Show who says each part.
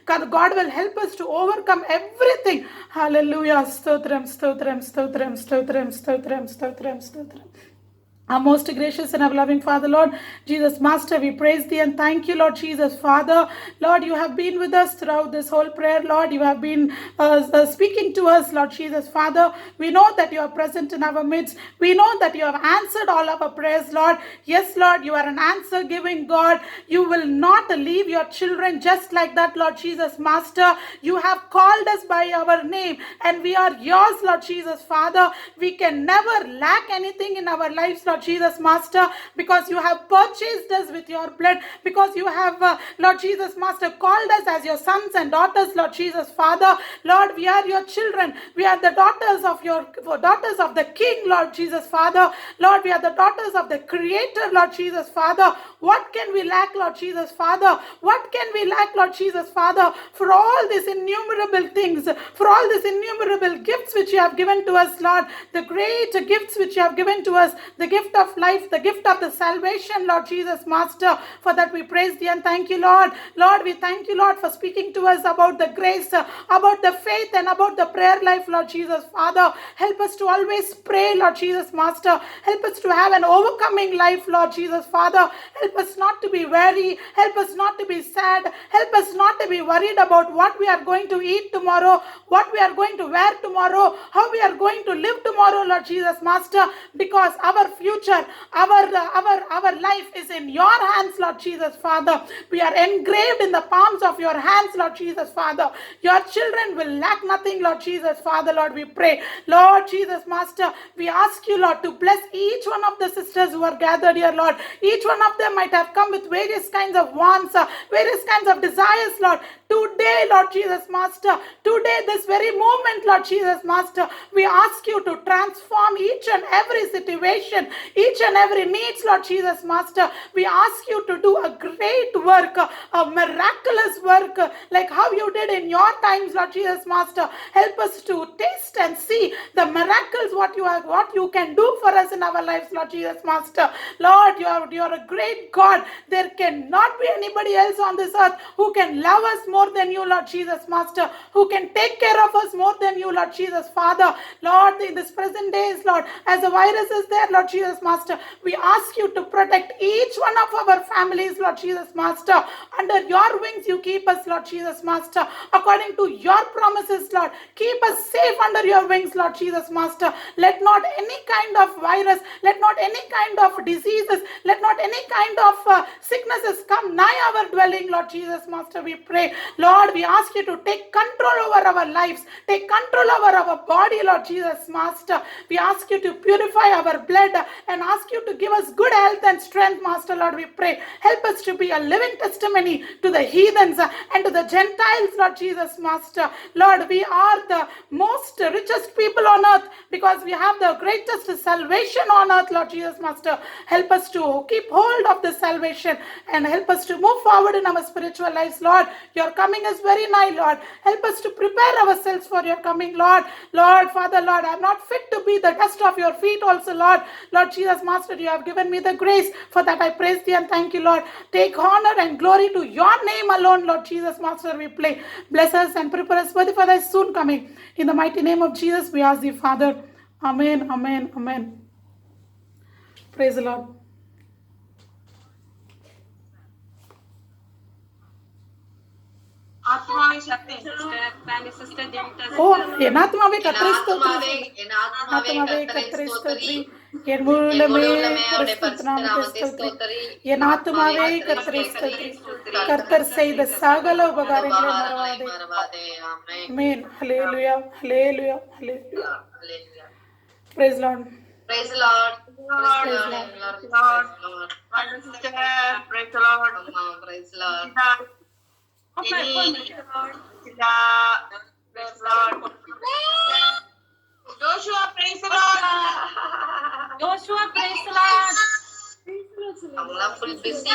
Speaker 1: God will help us to overcome everything. Hallelujah. Stotram, stotram, stotram, stotram, stotram, stotram, stotram. Our most gracious and our loving Father, Lord Jesus, Master, we praise thee and thank you, Lord Jesus, Father. Lord, you have been with us throughout this whole prayer, Lord. You have been speaking to us, Lord Jesus, Father. We know that you are present in our midst. We know that you have answered all of our prayers, Lord. Yes, Lord, you are an answer giving God. You will not leave your children just like that, Lord Jesus, Master. You have called us by our name and we are yours, Lord Jesus, Father. We can never lack anything in our lives, Lord Jesus, Master, because you have purchased us with your blood, because you have, Lord Jesus, Master, called us as your sons and daughters, Lord Jesus, Father. Lord, we are your children. We are the daughters of daughters of the King, Lord Jesus, Father. Lord, we are the daughters of the Creator, Lord Jesus, Father. What can we lack, Lord Jesus, Father? What can we lack, Lord Jesus, Father, for all these innumerable things, for all these innumerable gifts which you have given to us, Lord, the great gifts which you have given to us, the gift of life, the gift of the salvation, Lord Jesus, Master. For that we praise thee and thank you, Lord. Lord, we thank you, Lord, for speaking to us about the grace, about the faith, and about the prayer life, Lord Jesus, Father. Help us to always pray, Lord Jesus, Master. Help us to have an overcoming life, Lord Jesus, Father. Help us not to be weary. Help us not to be sad. Help us not to be worried about what we are going to eat tomorrow, what we are going to wear tomorrow, how we are going to live tomorrow, Lord Jesus, Master, because our future, our life is in your hands, Lord Jesus, Father. We are engraved in the palms of your hands, Lord Jesus, Father. Your children will lack nothing, Lord Jesus, Father. Lord, we pray, Lord Jesus, Master, we ask you, Lord, to bless each one of the sisters who are gathered here, Lord. Each one of them might have come with various kinds of wants, various kinds of desires, Lord. Today, Lord Jesus, Master, today, this very moment, Lord Jesus, Master, we ask you to transform each and every situation, each and every needs, Lord Jesus, Master. We ask you to do a great work, a miraculous work, like how you did in your times, Lord Jesus, Master. Help us to taste and see the miracles, what you can do for us in our lives, Lord Jesus, Master. Lord, you are a great God. There cannot be anybody else on this earth who can love us more than you, Lord Jesus, Master, who can take care of us more than you, Lord Jesus, Father. Lord, in this present days, Lord, as the virus is there, Lord Jesus, Master, we ask you to protect each one of our families, Lord Jesus, Master. Under your wings, you keep us, Lord Jesus, Master. According to your promises, Lord, keep us safe under your wings, Lord Jesus, Master. Let not any kind of virus, let not any kind of diseases, let not any kind of sicknesses come nigh our dwelling, Lord Jesus, Master. We pray, Lord, we ask you to take control over our lives, take control over our body, Lord Jesus, Master. We ask you to purify our blood and ask you to give us good health and strength, Master. Lord, we pray, help us to be a living testimony to the heathens and to the Gentiles, Lord Jesus, Master. Lord, we are the most richest people on earth because we have the greatest salvation on earth, Lord Jesus, Master. Help us to keep hold of this salvation and help us to move forward in our spiritual lives, Lord. Your coming is very nigh, Lord. Help us to prepare ourselves for your coming, Lord. Lord, Father, Lord, I am not fit to be the dust of your feet also, Lord. Lord Jesus, Master, you have given me the grace. For that I praise thee and thank you, Lord. Take honor and glory to your name alone, Lord Jesus, Master, we pray. Bless us and prepare us worthy for thy soon coming. In the mighty name of Jesus, we ask thee, Father. Amen, amen, amen. Praise the Lord.
Speaker 2: आत्मावे शक्ति sister पहले sister Devita
Speaker 1: ஓ என் ஆத்மாவே கர்த்தரை ஸ்தோத்திரி ஆத்மாவே கர்த்தரை ஸ்தோத்திரி என் முழுமே பரிசுத்த நாமத்தை ஸ்தோத்திரி என் ஆத்மாவே கர்த்தரை ஸ்தோத்திரி கர்த்தர் செய்த சகல உபகாரங்களை மறவாதே ஆமென் ஹல்லேலூயா ஹல்லேலூயா ஹல்லேலூயா praise Lord
Speaker 2: praise the Lord
Speaker 1: praise Lord
Speaker 2: Lord sister praise the Lord praise the Lord Joshua, praise the Lord. Joshua, praise the Lord. I'm full busy.